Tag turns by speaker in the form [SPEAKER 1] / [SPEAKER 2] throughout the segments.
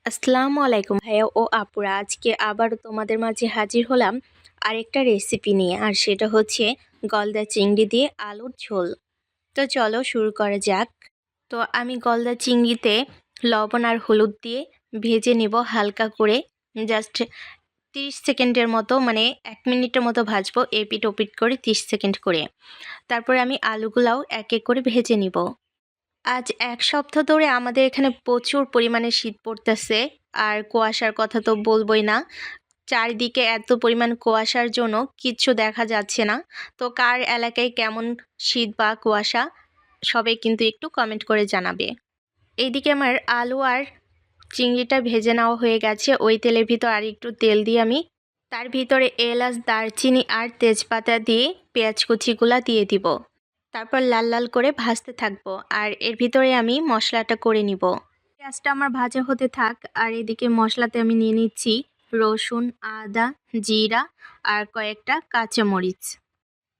[SPEAKER 1] আসসালামু আলাইকুম ভাইয়া ও আপুরা, আজকে আবার তোমাদের মাঝে হাজির হলাম আরেকটা রেসিপি নিয়ে। আর সেটা হচ্ছে গলদা চিংড়ি দিয়ে আলুর ঝোল। তো চলো শুরু করা যাক। তো আমি গলদা চিংড়িতে লবণ আর হলুদ দিয়ে ভেজে নেব হালকা করে, জাস্ট 30 সেকেন্ডের মতো, মানে 1 মিনিটের মতো ভাজবো এপিট ওপিট করে 30 সেকেন্ড করে। তারপরে আমি আলুগুলাও এক এক করে ভেজে নিব। আজ ১ সপ্তাহ ধরে আমাদের এখানে প্রচুর পরিমাণে শীত পড়তেছে। আর কুয়াশার কথা তো বলবোই না। চারিদিকে এত পরিমাণ কুয়াশার জন্য কিচ্ছু দেখা যাচ্ছে না। তো কার এলাকায় কেমন শীত বা কুয়াশা, সবাই কিন্তু একটু কমেন্ট করে জানাবে। এইদিকে আমার আলু আর চিংড়িটা ভেজে নেওয়া হয়ে গেছে। ওই তেলের ভিতর আর একটু তেল দিয়ে আমি তার ভিতরে এলাচ, দারচিনি আর তেজপাতা দিয়ে পেঁয়াজ কুচিগুলা দিয়ে দিব। তারপর লাল লাল করে ভাজতে থাকবো। আর এর ভিতরে আমি মশলাটা করে নিব। পেঁয়াজটা আমার ভাজা হতে থাক। আর এদিকে মশলাতে আমি নিয়ে নিচ্ছি রসুন, আদা, জিরা আর কয়েকটা কাঁচামরিচ।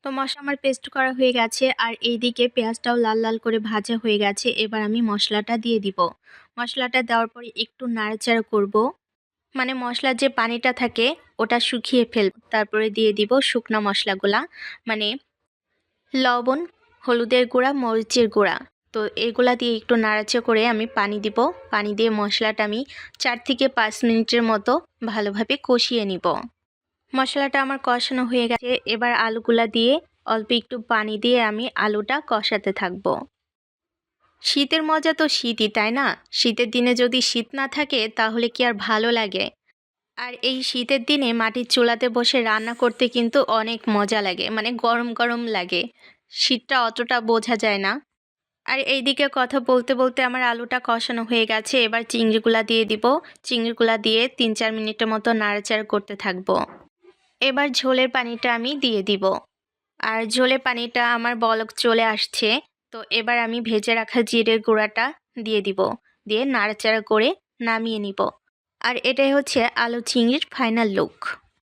[SPEAKER 1] তো মশলা আমার পেস্ট করা হয়ে গেছে। আর এইদিকে পেঁয়াজটাও লাল লাল করে ভাজা হয়ে গেছে। এবার আমি মশলাটা দিয়ে দিব। মশলাটা দেওয়ার পরে একটু নাড়াচাড়া করব, মানে মশলার যে পানিটা থাকে ওটা শুকিয়ে ফেলব। তারপরে দিয়ে দিব শুকনা মশলাগুলা, মানে লবণ, হলুদের গুঁড়া, মরিচের গুঁড়া। তো এগুলা দিয়ে একটু নাড়াচাড়া করে আমি পানি দিব। পানি দিয়ে মশলাটা আমি 4 থেকে 5 মিনিটের মতো ভালোভাবে কষিয়ে নিব। মশলাটা আমার কষানো হয়ে গেছে। এবার আলুগুলা দিয়ে অল্প একটু পানি দিয়ে আমি আলুটা কষাতে থাকবো। শীতের মজা তো শীতই, তাই না? শীতের দিনে যদি শীত না থাকে তাহলে কি আর ভালো লাগে? আর এই শীতের দিনে মাটির চুলাতে বসে রান্না করতে কিন্তু অনেক মজা লাগে, মানে গরম গরম লাগে। শীতটা অতটা বোঝা যায় না। আর এইদিকে কথা বলতে বলতে আমার আলুটা কষানো হয়ে গেছে। এবার চিংড়িগুলা দিয়ে দিব। চিংড়িগুলা দিয়ে 3-4 মিনিটের মতো নাড়াচাড়া করতে থাকবো। এবার ঝোলের পানিটা আমি দিয়ে দিব। আর ঝোলের পানিটা আমার বলক চলে আসছে। তো এবার আমি ভেজে রাখা জিরের গুঁড়াটা দিয়ে দিব। দিয়ে নাড়াচাড়া করে নামিয়ে নিব। আর এটাই হচ্ছে আলু চিংড়ির ফাইনাল লুক।